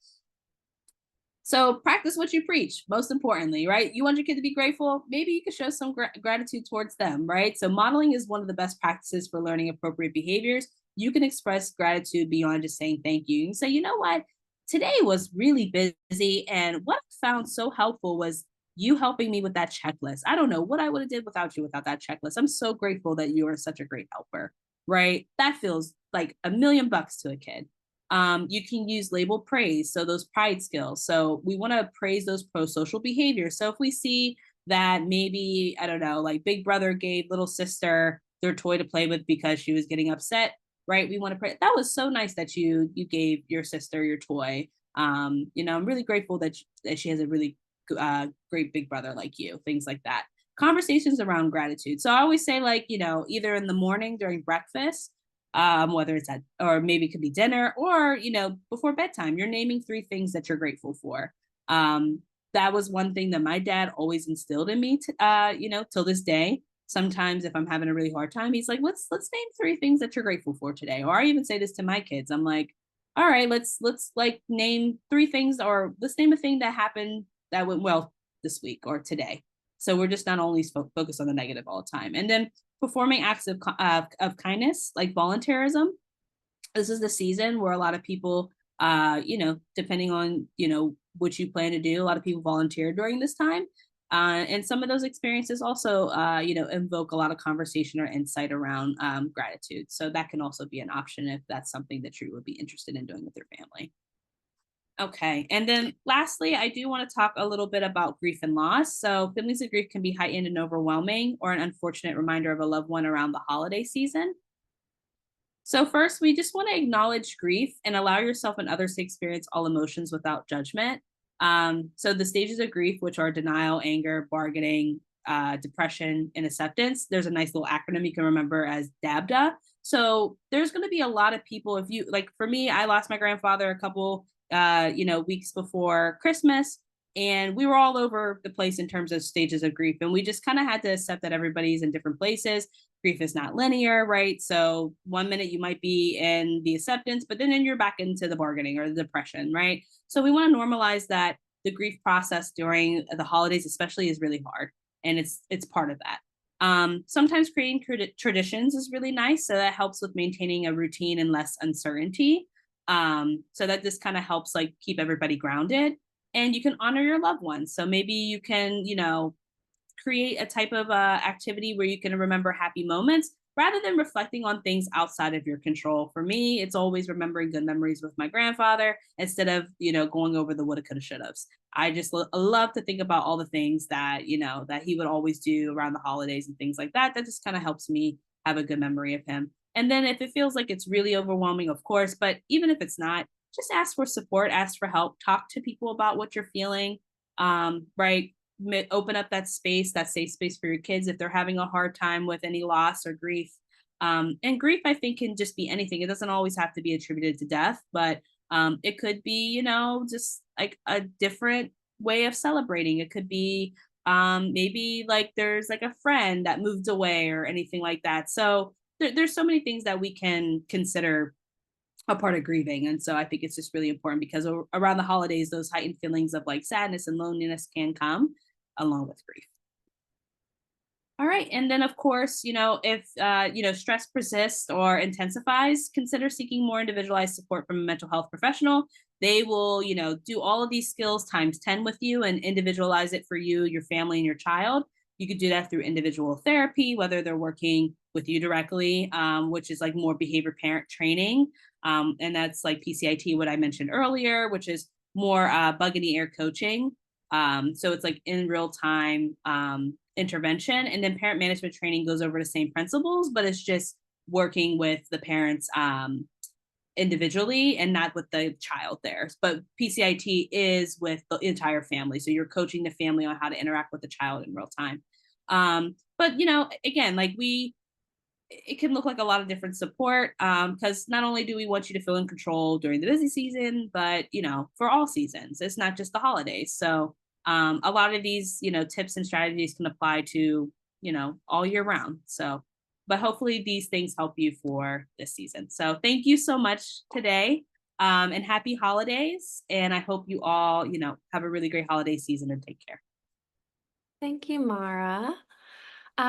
So practice what you preach, most importantly, right? You want your kid to be grateful, maybe you can show some gratitude towards them, right? So modeling is one of the best practices for learning appropriate behaviors. you can express gratitude beyond just saying thank you. You can say, you know what, today was really busy, and what I found so helpful was you helping me with that checklist. I don't know what I would have did without you without that checklist. I'm so grateful that you are such a great helper, right? That feels like $1 million to a kid. You can use label praise, so those pride skills. So we want to praise those pro-social behaviors. So if we see that maybe, I don't know, like big brother gave little sister their toy to play with because she was getting upset, right? We want to pray. That was so nice that you gave your sister your toy. I'm really grateful that she has a really great big brother like you, things like that. Conversations around gratitude. So I always say, like, either in the morning during breakfast, whether it's at, or maybe it could be dinner, or, before bedtime, you're naming 3 things that you're grateful for. Um, that was one thing that my dad always instilled in me, till this day. Sometimes if I'm having a really hard time, he's like, let's name 3 things that you're grateful for today. Or I even say this to my kids. I'm like, all right, let's like name 3 things, or let's name a thing that happened that went well this week or today. So we're just not only focused on the negative all the time. And then performing acts of kindness, like volunteerism. This is the season where a lot of people, depending on, what you plan to do, a lot of people volunteer during this time. And some of those experiences also, invoke a lot of conversation or insight around gratitude. So that can also be an option if that's something that you would be interested in doing with your family. Okay. And then lastly, I do want to talk a little bit about grief and loss. So, feelings of grief can be heightened and overwhelming, or an unfortunate reminder of a loved one around the holiday season. So, first, we just want to acknowledge grief and allow yourself and others to experience all emotions without judgment. So, the stages of grief, which are denial, anger, bargaining, depression, and acceptance, there's a nice little acronym you can remember as DABDA. So, there's going to be a lot of people. If you, like, for me, I lost my grandfather a couple, weeks before Christmas. And we were all over the place in terms of stages of grief. And we just kind of had to accept that everybody's in different places. Grief is not linear, right? So one minute you might be in the acceptance, but then you're back into the bargaining or the depression, right? So we want to normalize that the grief process during the holidays, especially, is really hard, and it's part of that. Sometimes creating traditions is really nice, so that helps with maintaining a routine and less uncertainty. So that just kind of helps like keep everybody grounded, and you can honor your loved ones. So maybe you can, create a type of activity where you can remember happy moments rather than reflecting on things outside of your control. For me, it's always remembering good memories with my grandfather instead of, going over the woulda, coulda, shouldas. I just love to think about all the things that, that he would always do around the holidays and things like that. That just kind of helps me have a good memory of him. And then if it feels like it's really overwhelming, of course, but even if it's not, just ask for support, ask for help, talk to people about what you're feeling. Right, open up that space, that safe space for your kids if they're having a hard time with any loss or grief. And grief, I think, can just be anything. It doesn't always have to be attributed to death, but it could be, just like a different way of celebrating. It could be maybe like there's like a friend that moved away or anything like that. So there's so many things that we can consider a part of grieving. And so I think it's just really important because around the holidays, those heightened feelings of like sadness and loneliness can come along with grief. All right. And then, of course, if, stress persists or intensifies, consider seeking more individualized support from a mental health professional. They will, do all of these skills times 10 with you and individualize it for you, your family, and your child. You could do that through individual therapy, whether they're working with you directly, which is like more behavior parent training. And that's like PCIT, what I mentioned earlier, which is more bug in the air coaching. So it's like in real time intervention. And then parent management training goes over the same principles, but it's just working with the parents individually and not with the child there. But PCIT is with the entire family. So you're coaching the family on how to interact with the child in real time. But again, like it can look like a lot of different support because not only do we want you to feel in control during the busy season, but for all seasons. It's not just the holidays. So a lot of these tips and strategies can apply to all year round. So but hopefully these things help you for this season. So thank you so much today, and happy holidays, and I hope you all have a really great holiday season and take care. Thank you, Mara.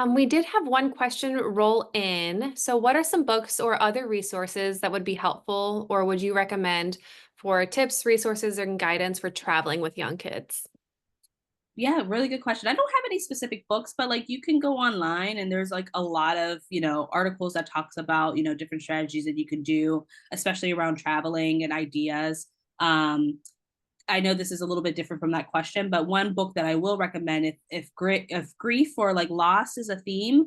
We did have one question roll in. So what are some books or other resources that would be helpful or would you recommend for tips, resources, and guidance for traveling with young kids? Yeah, really good question. I don't have any specific books, but like you can go online and there's like a lot of, articles that talks about, different strategies that you can do, especially around traveling and ideas. Um, I know this is a little bit different from that question, but one book that I will recommend if grief or like loss is a theme,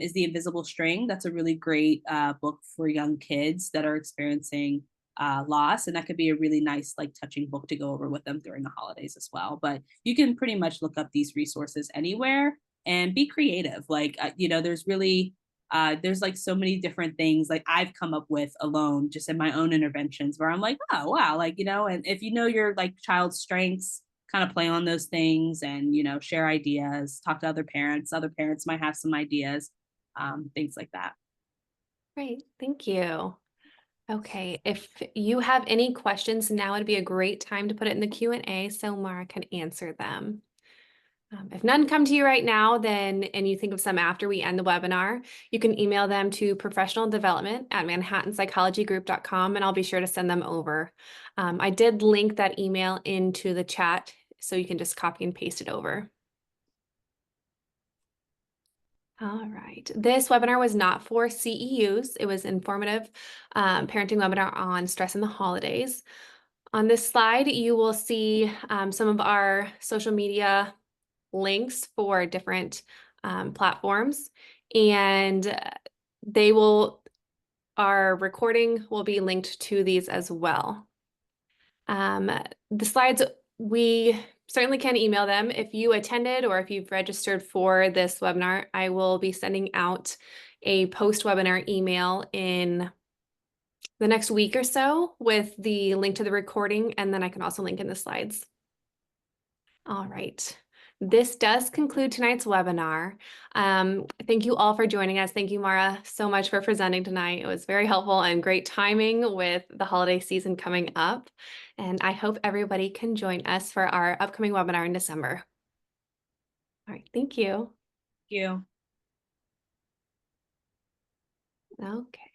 is The Invisible String. That's a really great book for young kids that are experiencing loss, and that could be a really nice like touching book to go over with them during the holidays as well. But you can pretty much look up these resources anywhere and be creative. Like there's like so many different things like I've come up with alone just in my own interventions where I'm like, oh wow, like and if you know your like child's strengths, kind of play on those things and share ideas, talk to other parents might have some ideas, things like that. Great, thank you. Okay, if you have any questions, now would be a great time to put it in the Q&A so Mara can answer them. If none come to you right now, then and you think of some after we end the webinar, you can email them to professionaldevelopment@manhattanpsychologygroup.com and I'll be sure to send them over. I did link that email into the chat, so you can just copy and paste it over. All right. This webinar was not for CEUs. It was informative parenting webinar on stress in the holidays. On this slide, you will see some of our social media links for different platforms, and our recording will be linked to these as well. The slides, we certainly can email them. If you attended or if you've registered for this webinar, I will be sending out a post-webinar email in the next week or so with the link to the recording, and then I can also link in the slides. All right. This does conclude tonight's webinar. Thank you all for joining us. Thank you, Mara, so much for presenting tonight. It was very helpful and great timing with the holiday season coming up. And I hope everybody can join us for our upcoming webinar in December. All right, thank you. Thank you. Okay.